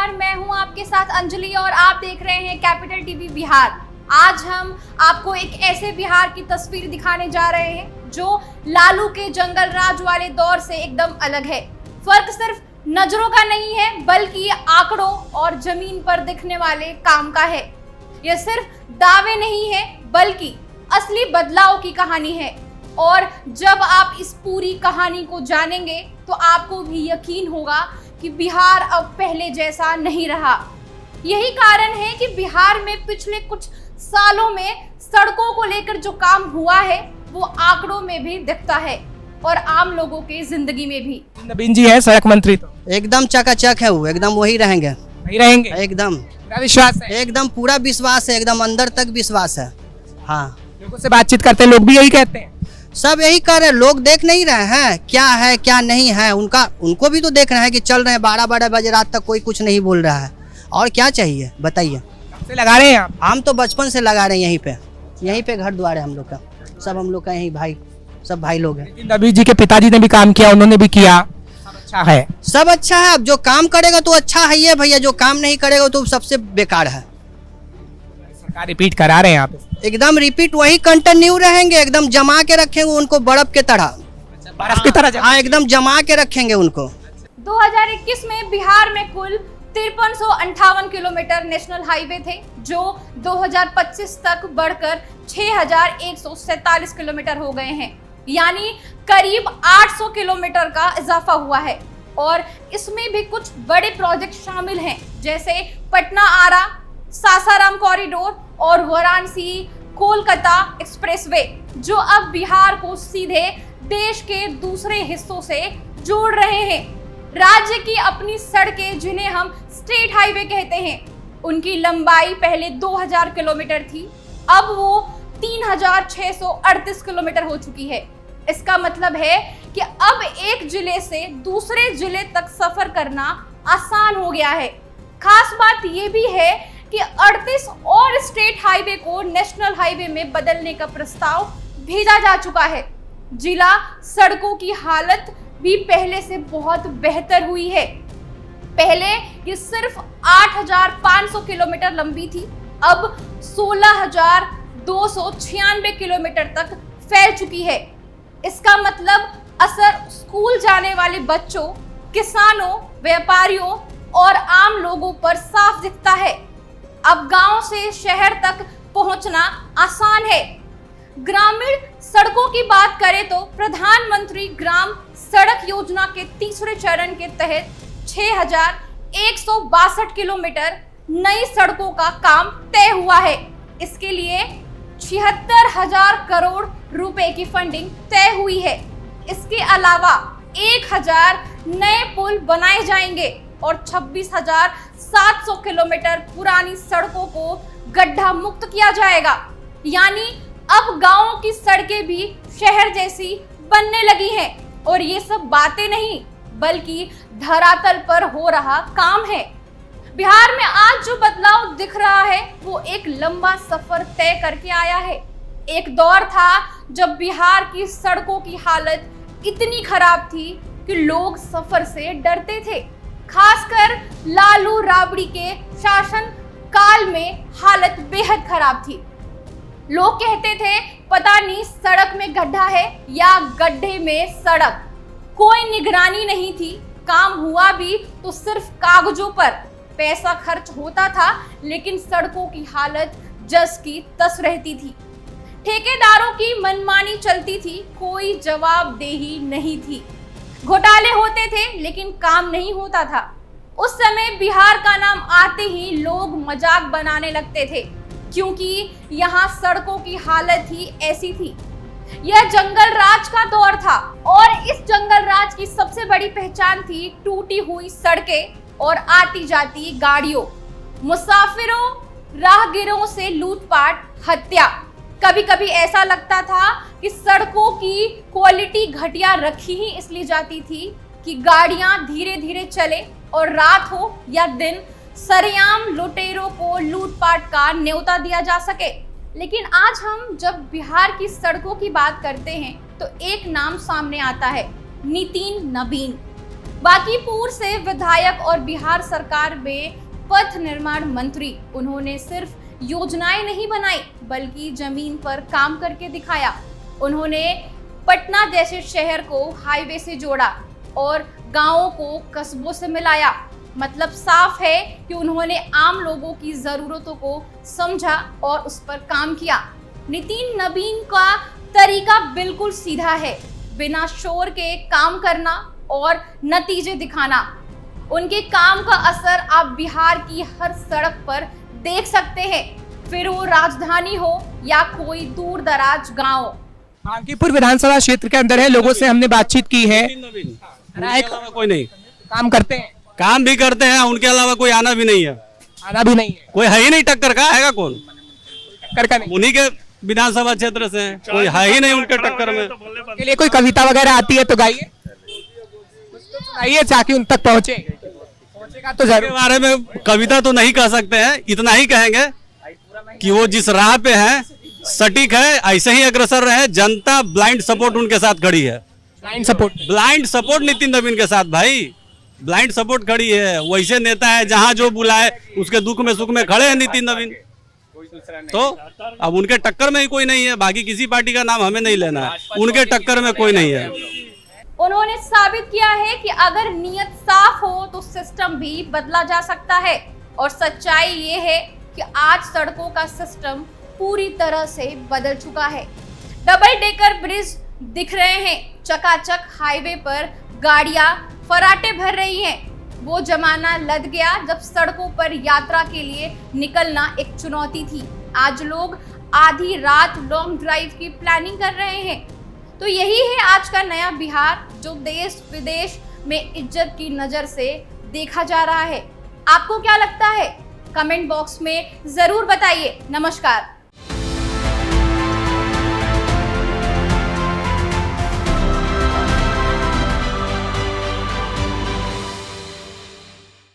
नमस्कार, मैं हूं आपके साथ अंजलि और आप देख रहे हैं कैपिटल टीवी बिहार। आज हम आपको एक ऐसे बिहार की तस्वीर दिखाने जा रहे हैं जो लालू के जंगल राज वाले दौर से एकदम अलग है। फर्क सिर्फ नजरों का नहीं है बल्कि आंकड़ों और जमीन पर दिखने वाले काम का है। यह सिर्फ दावे नहीं है बल्कि असली बदलाव की कहानी है और जब आप इस पूरी कहानी को जानेंगे तो आपको भी यकीन होगा कि बिहार अब पहले जैसा नहीं रहा। यही कारण है कि बिहार में पिछले कुछ सालों में सड़कों को लेकर जो काम हुआ है वो आंकड़ों में भी दिखता है और आम लोगों की जिंदगी में भी। नवीन जी है सड़क मंत्री, तो एकदम चकाचक है, वो एकदम वही रहेंगे, एकदम पूरा विश्वास है, एकदम पूरा विश्वास है, एकदम अंदर तक विश्वास है। हाँ, लोगों से बातचीत करते हैं, लोग भी यही कहते हैं, सब यही कर रहे हैं। लोग देख नहीं रहे हैं क्या है क्या नहीं है, उनको भी तो देख रहे हैं कि चल रहे हैं 12-12 बजे रात तक, कोई कुछ नहीं बोल रहा है। और क्या चाहिए बताइए। कब से लगा रहे हैं आप? हम तो बचपन से लगा रहे हैं, यहीं पे घर द्वार है हम लोग का, सब हम लोग का यही भाई, सब भाई लोग हैं। नवीन जी के पिताजी ने भी काम किया, उन्होंने भी किया, सब अच्छा है, सब अच्छा है। अब जो काम करेगा तो अच्छा है ये भैया, जो काम नहीं करेगा तो सबसे बेकार है। सरकार रिपीट करा रहे हैं आप? एकदम रिपीट, वही कंटिन्यू रहेंगे, एकदम जमा के रखेंगे उनको बर्फ के तरह, बर्फ की तरह। हाँ, एकदम जमा के रखेंगे उनको। 2021 में बिहार में कुल 5358 किलोमीटर नेशनल हाईवे थे जो 2025 तक बढ़कर 6147 किलोमीटर हो गए हैं, यानी करीब 800 किलोमीटर का इजाफा हुआ है। और इसमें भी कुछ बड़े प्रोजेक्ट शामिल हैं जैसे पटना आरा सासाराम कॉरिडोर और वाराणसी कोलकाता एक्सप्रेसवे, जो अब बिहार को सीधे देश के दूसरे हिस्सों से जोड़ रहे हैं। राज्य की अपनी सड़कें, जिन्हें हम स्टेट हाईवे कहते हैं, उनकी लंबाई पहले 2000 किलोमीटर थी, अब वो 3638 किलोमीटर हो चुकी है। इसका मतलब है कि अब एक जिले से दूसरे जिले तक सफर करना आसान हो गया है। खास बात यह भी है कि 38 और स्टेट हाईवे को नेशनल हाईवे में बदलने का प्रस्ताव भेजा जा चुका है। जिला सड़कों की हालत भी पहले से बहुत बेहतर हुई है। पहले ये सिर्फ 8500 किलोमीटर लंबी थी, अब 16296 किलोमीटर तक फैल चुकी है। इसका मतलब असर स्कूल जाने वाले बच्चों, किसानों, व्यापारियों और आम लोगों पर साफ दिखता है। अब गांव से शहर तक पहुंचना आसान है। ग्रामीण सड़कों की बात करें तो प्रधानमंत्री ग्राम सड़क योजना के तीसरे चरण के तहत 6162 किलोमीटर नई सड़कों का काम तय हुआ है। इसके लिए 76,000 करोड़ रुपए की फंडिंग तय हुई है। इसके अलावा 1000 नए पुल बनाए जाएंगे और 26,700 किलोमीटर पुरानी सड़कों को गड्ढा मुक्त किया जाएगा। यानी अब गांवों की सड़कें भी शहर जैसी बनने लगी हैं और ये सब बातें नहीं बल्कि धरातल पर हो रहा काम है। बिहार में आज जो बदलाव दिख रहा है वो एक लंबा सफर तय करके आया है। एक दौर था जब बिहार की सड़कों की हालत इतनी खराब थी कि लोग सफर से डरते थे। खासकर लालू राबड़ी के शासन काल में हालत बेहद खराब थी। लोग कहते थे पता नहीं सड़क में गड्ढा है या गड्ढे में सड़क, कोई निगरानी नहीं थी। काम हुआ भी तो सिर्फ कागजों पर, पैसा खर्च होता था लेकिन सड़कों की हालत जस की तस रहती थी। ठेकेदारों की मनमानी चलती थी, कोई जवाबदेही नहीं थी। घोटाले होते थे लेकिन काम नहीं होता था। उस समय बिहार का नाम आते ही लोग मजाक बनाने लगते थे क्योंकि यहाँ सड़कों की हालत ही ऐसी थी। यह जंगल राज का दौर था और इस जंगल राज की सबसे बड़ी पहचान थी टूटी हुई सड़कें और आती जाती गाड़ियों, मुसाफिरों, राहगीरों से लूटपाट, हत्या। कभी कभी ऐसा लगता था कि सड़कों की क्वालिटी घटिया रखी ही इसलिए जाती थी कि गाड़ियां धीरे धीरे चले और रात हो या दिन सरेआम लुटेरों को लूटपाट का न्योता दिया जा सके। लेकिन आज हम जब बिहार की सड़कों की बात करते हैं तो एक नाम सामने आता है, नितिन नवीन। बांकीपुर से विधायक और बिहार सरकार में पथ निर्माण मंत्री, उन्होंने सिर्फ योजनाएं नहीं बनाई बल्कि जमीन पर काम करके दिखाया। उन्होंने पटना जैसे शहर को हाईवे से जोड़ा और गांवों को कस्बों से मिलाया। मतलब साफ है कि उन्होंने आम लोगों की जरूरतों को समझा और उस पर काम किया। नितिन नवीन का तरीका बिल्कुल सीधा है, बिना शोर के काम करना और नतीजे दिखाना। उनके काम का असर आप बिहार की हर सड़क पर देख सकते हैं, फिर वो राजधानी हो या कोई दूर दराज गांव। बांकीपुर विधानसभा क्षेत्र के अंदर है, लोगों से हमने बातचीत की है। उनके अलावा कोई नहीं काम करते हैं, काम भी करते हैं, उनके अलावा कोई आना भी नहीं है, आना भी नहीं है, कोई है ही नहीं टक्कर का। है कौन टक्कर का नहीं। उन्हीं के विधानसभा क्षेत्र से हैं, कोई है ही नहीं उनके टक्कर में। के लिए कोई कविता वगैरह आती है तो गाइए, गाइए ताकि उन तक पहुंचेगा तो के जरूर। बारे में कविता तो नहीं कह सकते हैं, इतना ही कहेंगे कि वो जिस राह पे है सटीक है, ऐसे ही अग्रसर रहे। जनता ब्लाइंड सपोर्ट उनके साथ खड़ी है, ब्लाइंड सपोर्ट नितिन नवीन के साथ भाई, ब्लाइंड सपोर्ट खड़ी है। वैसे नेता है जहां जो बुलाए उसके दुख में सुख में खड़े हैं नितिन नवीन। तो अब उनके टक्कर में ही कोई नहीं है, बाकी किसी पार्टी का नाम हमें नहीं लेना है, उनके टक्कर में कोई नहीं है। उन्होंने साबित किया है कि अगर नीयत साफ हो तो सिस्टम भी बदला जा सकता है। और सच्चाई ये है कि आज सड़कों का सिस्टम पूरी तरह से बदल चुका है। डबल डेकर ब्रिज दिख रहे हैं, चकाचक हाईवे पर गाड़ियां फराटे भर रही हैं। वो जमाना लद गया जब सड़कों पर यात्रा के लिए निकलना एक चुनौती थी। आज लोग आधी रात लॉन्ग ड्राइव की प्लानिंग कर रहे हैं। तो यही है आज का नया बिहार, जो देश विदेश में इज्जत की नजर से देखा जा रहा है। आपको क्या लगता है? कमेंट बॉक्स में जरूर बताइए। नमस्कार।